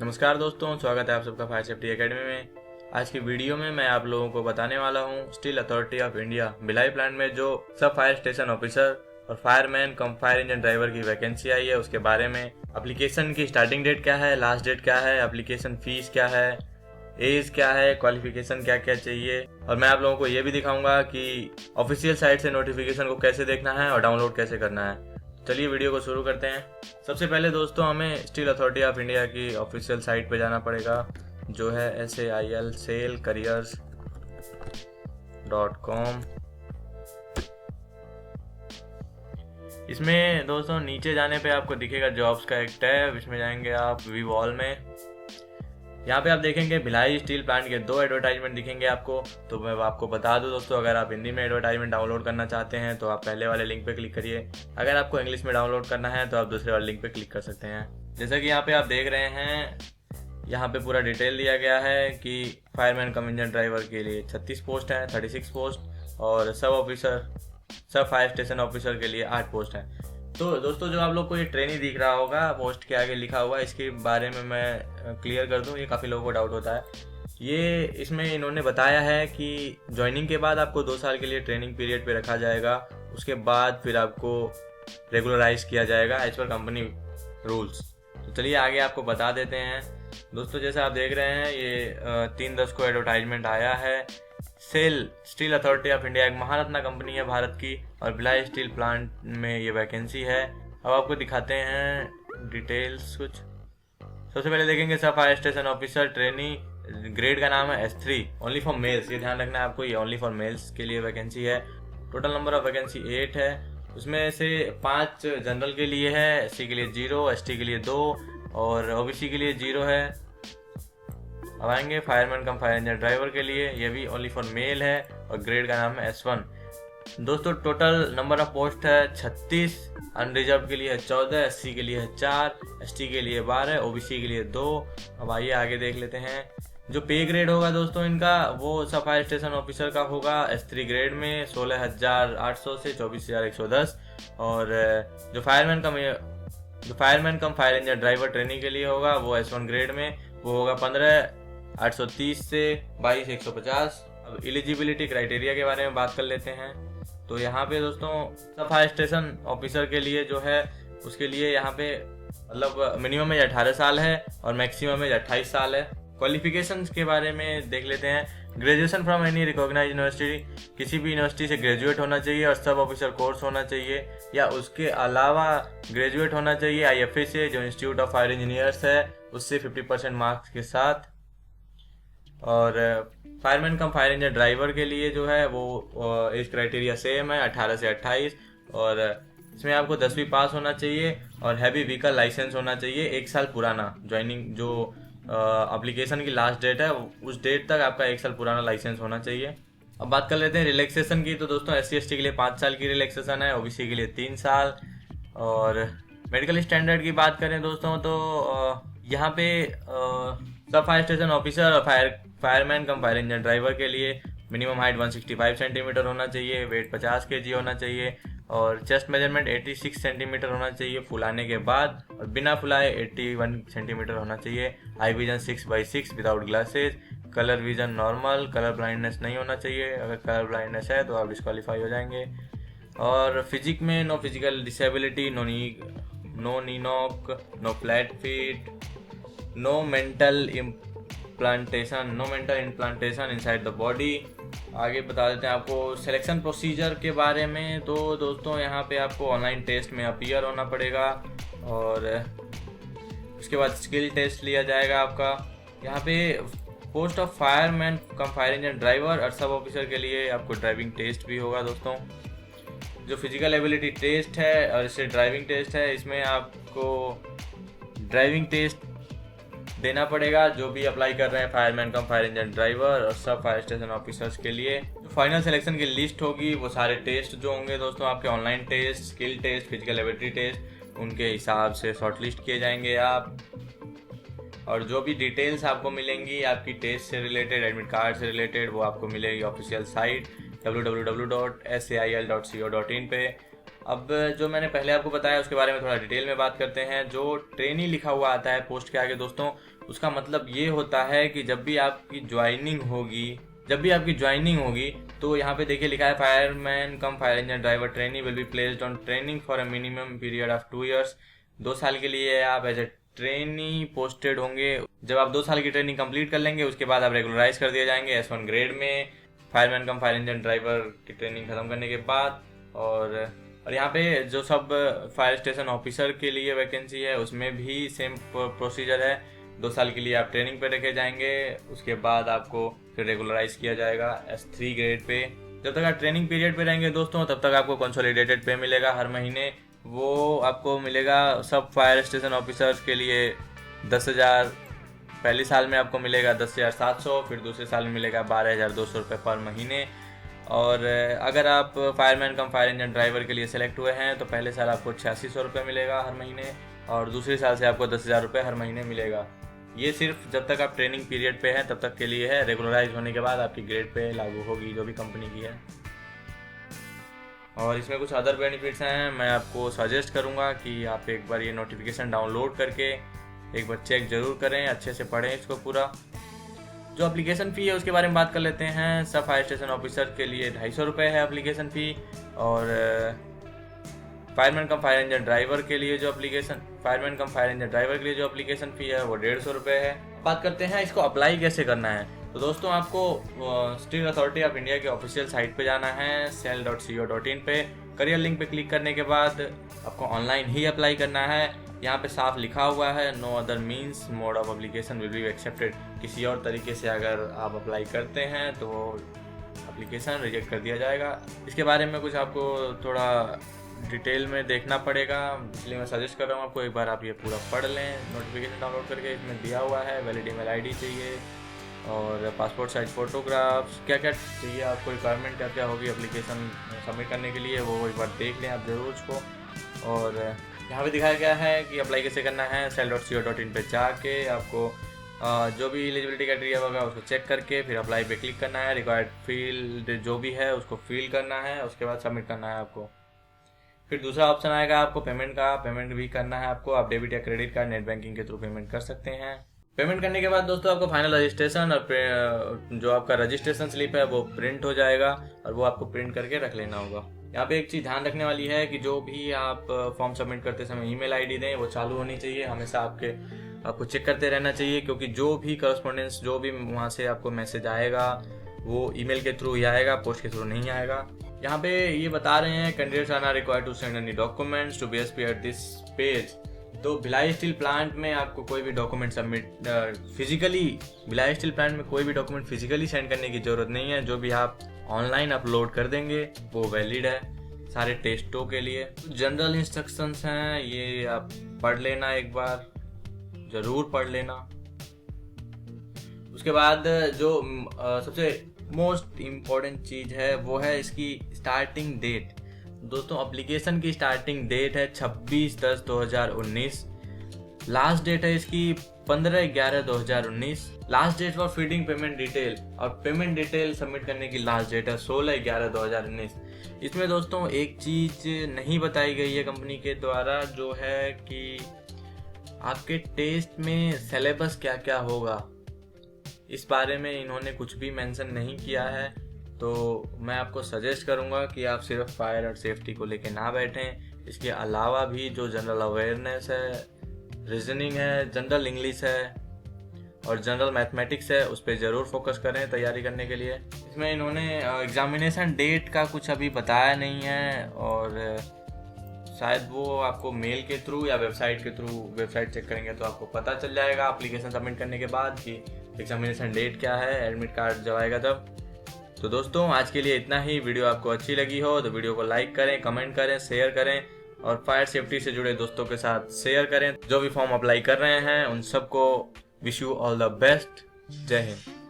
नमस्कार दोस्तों, स्वागत है आप सबका फायर सेफ्टी एकेडमी में। आज की वीडियो में मैं आप लोगों को बताने वाला हूं steel authority of India Bhilai plant में जो सब फायर स्टेशन ऑफिसर और फायरमैन कम फायर इंजन ड्राइवर की वैकेंसी आई है उसके बारे में। एप्लीकेशन की स्टार्टिंग डेट क्या है, लास्ट डेट क्या है, एप्लीकेशन फीस क्या है, एज क्या है, क्वालिफिकेशन क्या क्या चाहिए, और मैं आप लोगों को ये भी दिखाऊंगा कि ऑफिशियल साइट से नोटिफिकेशन को कैसे देखना है और डाउनलोड कैसे करना है। चलिए वीडियो को शुरू करते हैं। सबसे पहले दोस्तों हमें स्टील अथॉरिटी ऑफ इंडिया की ऑफिशियल साइट पे जाना पड़ेगा जो है sailcareers.com। इसमें दोस्तों नीचे जाने पे आपको दिखेगा जॉब्स का एक टैब, इसमें जाएंगे आप व्यू ऑल में। यहाँ पे आप देखेंगे भिलाई स्टील प्लांट के 2 एडवर्टाइजमेंट दिखेंगे आपको। तो मैं आपको बता दूं दोस्तों, अगर आप हिंदी में एडवर्टाइजमेंट डाउनलोड करना चाहते हैं तो आप पहले वाले लिंक पे क्लिक करिए। अगर आपको इंग्लिश में डाउनलोड करना है तो आप दूसरे वाले लिंक पे क्लिक कर सकते हैं। जैसा कि यहाँ पे आप देख रहे हैं, यहाँ पे पूरा डिटेल दिया गया है कि फायरमैन कम इंजन ड्राइवर के लिए 36 पोस्ट हैं, 36 पोस्ट, और सब फायर स्टेशन ऑफिसर के लिए 8 पोस्ट हैं। तो दोस्तों जो आप लोग को ये ट्रेनिंग दिख रहा होगा पोस्ट के आगे लिखा हुआ, इसके बारे में मैं क्लियर कर दूं, ये काफ़ी लोगों को डाउट होता है। ये इसमें इन्होंने बताया है कि ज्वाइनिंग के बाद आपको 2 साल के लिए ट्रेनिंग पीरियड पे रखा जाएगा, उसके बाद फिर आपको रेगुलराइज किया जाएगा एज पर कंपनी रूल्स। तो चलिए आगे आपको बता देते हैं दोस्तों। जैसे आप देख रहे हैं ये 3/10 को एडवर्टाइजमेंट आया है। SAIL steel authority of India एक महारत्ना कंपनी है भारत की, और भिलाई स्टील प्लांट में ये वैकेंसी है। अब आपको दिखाते हैं डिटेल्स कुछ। सबसे पहले देखेंगे सब fire station officer trainee, grade का नाम है S3, ओनली फॉर मेल्स। ये ध्यान रखना है आपको, ये ओनली फॉर मेल्स के लिए वैकेंसी है। टोटल नंबर ऑफ वैकेंसी 8 है, उसमें से 5 जनरल के लिए है, SC के लिए 0, ST के लिए 2 और OBC के लिए 0 है। अब आएंगे फायरमैन कम फायर इंजन ड्राइवर के लिए, ये भी ओनली फॉर मेल है और ग्रेड का नाम है S1। दोस्तों टोटल नंबर ऑफ पोस्ट है 36, अनरिजर्व के लिए है 14, SC के लिए है 4, ST के लिए 12, OBC के लिए 2। अब आइए आगे देख लेते हैं। जो पे ग्रेड होगा दोस्तों इनका, वो सब फायर स्टेशन ऑफिसर का होगा S3 ग्रेड में 16,800 से 24,110, और जो फायरमैन कम फायर इंजन ड्राइवर ट्रेनिंग के लिए होगा वो S1 ग्रेड में, वो होगा 15,830 से 22,150। अब एलिजिबिलिटी क्राइटेरिया के बारे में बात कर लेते हैं। तो यहाँ पे दोस्तों सब फायर स्टेशन ऑफिसर के लिए जो है उसके लिए यहाँ पे मतलब मिनिमम एज 18 साल है और मैक्सिमम एज 28 साल है। क्वालिफिकेशंस के बारे में देख लेते हैं। Graduation from any recognised university, किसी भी यूनिवर्सिटी से ग्रेजुएट होना चाहिए और सब ऑफिसर कोर्स होना चाहिए, या उसके अलावा ग्रेजुएट होना चाहिए IFA से, जो इंस्टीट्यूट ऑफ फायर इंजीनियर्स है, उससे 50% मार्क्स के साथ। और फायरमैन कम फायर इंजन ड्राइवर के लिए जो है वो एज क्राइटेरिया सेम है, 18 से 28, और इसमें आपको 10वीं पास होना चाहिए और हैवी व्हीकल लाइसेंस होना चाहिए 1 साल पुराना। ज्वाइनिंग जो एप्लीकेशन की लास्ट डेट है उस डेट तक आपका 1 साल पुराना लाइसेंस होना चाहिए। अब बात कर लेते हैं रिलैक्सेशन की। तो दोस्तों SC ST के लिए 5 साल की रिलैक्सेशन है, OBC के लिए 3 साल। और मेडिकल स्टैंडर्ड की बात करें दोस्तों तो यहाँ पे सब फायर स्टेशन ऑफिसर और फायरमैन कम फायर इंजन ड्राइवर के लिए मिनिमम हाइट 165 सेंटीमीटर होना चाहिए, वेट 50 kg होना चाहिए, और चेस्ट मेजरमेंट 86 सेंटीमीटर होना चाहिए फुलाने के बाद, और बिना फुलाए 81 सेंटीमीटर होना चाहिए। Eye vision 6/6 without glasses, colour vision normal, colour blindness नहीं होना चाहिए। अगर कलर ब्लाइंडनेस है तो आप डिस्क्वालीफाई हो जाएंगे। और फिजिक में no physical disability, no knee knock, no flat feet, no mental implantation inside the body. आगे बता देते हैं आपको सिलेक्शन प्रोसीजर के बारे में। तो दोस्तों यहाँ पे आपको ऑनलाइन टेस्ट में अपीयर होना पड़ेगा, और उसके बाद स्किल टेस्ट लिया जाएगा आपका। यहाँ पे post of fireman come fire engine driver और सब ऑफिसर के लिए आपको ड्राइविंग टेस्ट भी होगा दोस्तों। जो फिजिकल एबिलिटी टेस्ट है और इससे ड्राइविंग टेस्ट है, इसमें आपको ड्राइविंग टेस्ट देना पड़ेगा जो भी अप्लाई कर रहे हैं फायरमैन कम फायर इंजन ड्राइवर और सब फायर स्टेशन ऑफिसर्स के लिए। जो फाइनल सिलेक्शन की लिस्ट होगी वो सारे टेस्ट जो होंगे दोस्तों आपके online test, skill test, physical ability test, उनके हिसाब से शॉर्टलिस्ट किए जाएंगे आप। और जो भी डिटेल्स आपको मिलेंगी आपकी टेस्ट से रिलेटेड, एडमिट कार्ड से रिलेटेड, वो आपको मिलेगी ऑफिशियल साइट www.sail.co.in पे। अब जो मैंने पहले आपको बताया उसके बारे में थोड़ा डिटेल में बात करते हैं। जो ट्रेनी लिखा हुआ आता है पोस्ट के आगे दोस्तों, उसका मतलब ये होता है कि जब भी आपकी ज्वाइनिंग होगी तो यहाँ पे देखिए लिखा है fireman come fire engine driver trainee will be placed on training for a minimum period of 2 years। 2 साल के लिए आप एज ए ट्रेनी पोस्टेड होंगे। जब आप 2 साल की ट्रेनिंग कंप्लीट कर लेंगे उसके बाद आप रेगुलराइज कर दिए जाएंगे S1 ग्रेड में, फायरमैन कम फायर इंजन ड्राइवर की ट्रेनिंग खत्म करने के बाद। और यहाँ पे जो सब फायर स्टेशन ऑफिसर के लिए वैकेंसी है उसमें भी सेम प्रोसीजर है। 2 साल के लिए आप ट्रेनिंग पे रखे जाएंगे, उसके बाद आपको फिर रेगुलराइज किया जाएगा S3 ग्रेड पे। जब तक आप ट्रेनिंग पीरियड पे रहेंगे दोस्तों तब तक आपको कंसोलिडेटेड पे मिलेगा हर महीने। वो आपको मिलेगा सब फायर स्टेशन ऑफिसर्स के लिए 10,000। पहले साल में आपको मिलेगा 10,700, फिर दूसरे साल में मिलेगा 12,200 रुपये पर महीने। और अगर आप फायरमैन कम फायर इंजन ड्राइवर के लिए सेलेक्ट हुए हैं तो पहले साल आपको 8600 रुपये मिलेगा हर महीने, और दूसरे साल से आपको 10,000 रुपये हर महीने मिलेगा। ये सिर्फ जब तक आप ट्रेनिंग पीरियड पे हैं तब तक के लिए है। रेगुलराइज होने के बाद आपकी ग्रेड पे लागू होगी जो भी कंपनी की है। और इसमें कुछ अदर बेनिफिट्स हैं, मैं आपको सजेस्ट करूंगा कि आप एक बार ये नोटिफिकेशन डाउनलोड करके एक बार चेक जरूर करें, अच्छे से पढ़ें इसको पूरा। जो एप्लीकेशन फ़ी है उसके बारे में बात कर लेते हैं। सब फायर स्टेशन ऑफिसर के लिए 250 रुपये है एप्लीकेशन फ़ी, और फायरमैन कम फायर इंजन ड्राइवर के लिए जो एप्लीकेशन फ़ी है वो 150 रुपये है। बात करते हैं इसको अप्लाई कैसे करना है। तो दोस्तों आपको स्टील अथॉरिटी ऑफ इंडिया के ऑफिशियल साइट पे जाना है cell.co.in पे। करियर लिंक पे क्लिक करने के बाद आपको ऑनलाइन ही अप्लाई करना है। यहाँ पे साफ लिखा हुआ है no other means mode of application will be accepted. किसी और तरीके से अगर आप अप्लाई करते हैं तो वो एप्लीकेशन रिजेक्ट कर दिया जाएगा। इसके बारे में कुछ आपको थोड़ा डिटेल में देखना पड़ेगा, इसलिए मैं सजेस्ट कर रहा हूँ आपको एक बार आप ये पूरा पढ़ लें नोटिफिकेशन डाउनलोड करके। इसमें दिया हुआ है वैलिड ईमेल आईडी चाहिए और पासपोर्ट साइज फोटोग्राफ्स, क्या क्या चाहिए आपको, रिक्वायरमेंट क्या क्या होगी एप्लीकेशन सबमिट करने के लिए, वो एक बार देख लें आप ज़रूर उसको। और यहाँ पे दिखाया गया है कि अप्लाई कैसे करना है। cell.co.in पे जाके आपको जो भी एलिजिबिलिटी क्राइटेरिया होगा उसको चेक करके फिर अप्लाई पे क्लिक करना है। रिक्वायर्ड फील्ड जो भी है उसको फिल करना है, उसके बाद सबमिट करना है आपको। फिर दूसरा ऑप्शन आएगा आपको पेमेंट का, पेमेंट भी करना है आपको। आप डेबिट या क्रेडिट कार्ड नेट बैंकिंग के थ्रू पेमेंट कर सकते हैं। पेमेंट करने के बाद दोस्तों आपको फाइनल रजिस्ट्रेशन और जो आपका रजिस्ट्रेशन स्लिप है वो प्रिंट हो जाएगा और वो आपको प्रिंट करके रख लेना होगा। यहाँ पे एक चीज़ ध्यान रखने वाली है कि जो भी आप फॉर्म सबमिट करते समय ईमेल आईडी दें वो चालू होनी चाहिए हमेशा। आपको चेक करते रहना चाहिए, क्योंकि जो भी करस्पॉन्डेंस जो भी वहाँ से आपको मैसेज आएगा वो ईमेल के थ्रू ही आएगा, पोस्ट के थ्रू नहीं आएगा। यहाँ पे ये बता रहे हैं candidates are not required to send any documents to BSP at this page. तो भिलाई स्टील प्लांट में आपको कोई भी डॉक्यूमेंट भिलाई स्टील प्लांट में कोई भी डॉक्यूमेंट फिजिकली सेंड करने की जरूरत नहीं है। जो भी आप ऑनलाइन अपलोड कर देंगे वो वैलिड है सारे टेस्टों के लिए। जनरल इंस्ट्रक्शंस हैं, ये आप पढ़ लेना, एक बार जरूर पढ़ लेना। उसके बाद जो सबसे मोस्ट इम्पॉर्टेंट चीज़ है वो है इसकी स्टार्टिंग डेट। दोस्तों एप्लीकेशन की स्टार्टिंग डेट है 26/10/2019। लास्ट डेट है इसकी 15/11/2019। Last date for feeding payment detail, और पेमेंट डिटेल सबमिट करने की लास्ट डेट है 16/11/2019। इसमें दोस्तों एक चीज़ नहीं बताई गई है कंपनी के द्वारा, जो है कि आपके टेस्ट में सिलेबस क्या क्या होगा, इस बारे में इन्होंने कुछ भी मेंशन नहीं किया है। तो मैं आपको सजेस्ट करूंगा कि आप सिर्फ फायर और सेफ्टी को लेके ना बैठें। इसके अलावा भी जो जनरल अवेयरनेस है, रीजनिंग है, जनरल इंग्लिश है और जनरल मैथमेटिक्स है, उस पर ज़रूर फोकस करें तैयारी करने के लिए। इसमें इन्होंने एग्जामिनेशन डेट का कुछ अभी बताया नहीं है, और शायद वो आपको मेल के थ्रू या वेबसाइट के थ्रू, वेबसाइट चेक करेंगे तो आपको पता चल जाएगा एप्लीकेशन सबमिट करने के बाद कि एग्जामिनेशन डेट क्या है, एडमिट कार्ड जब आएगा तब। तो दोस्तों आज के लिए इतना ही। वीडियो आपको अच्छी लगी हो तो वीडियो को लाइक करें, कमेंट करें, शेयर करें और फायर सेफ्टी से जुड़े दोस्तों के साथ शेयर करें। जो भी फॉर्म अप्लाई कर रहे हैं उन सबको wish you all the best. जय हिंद।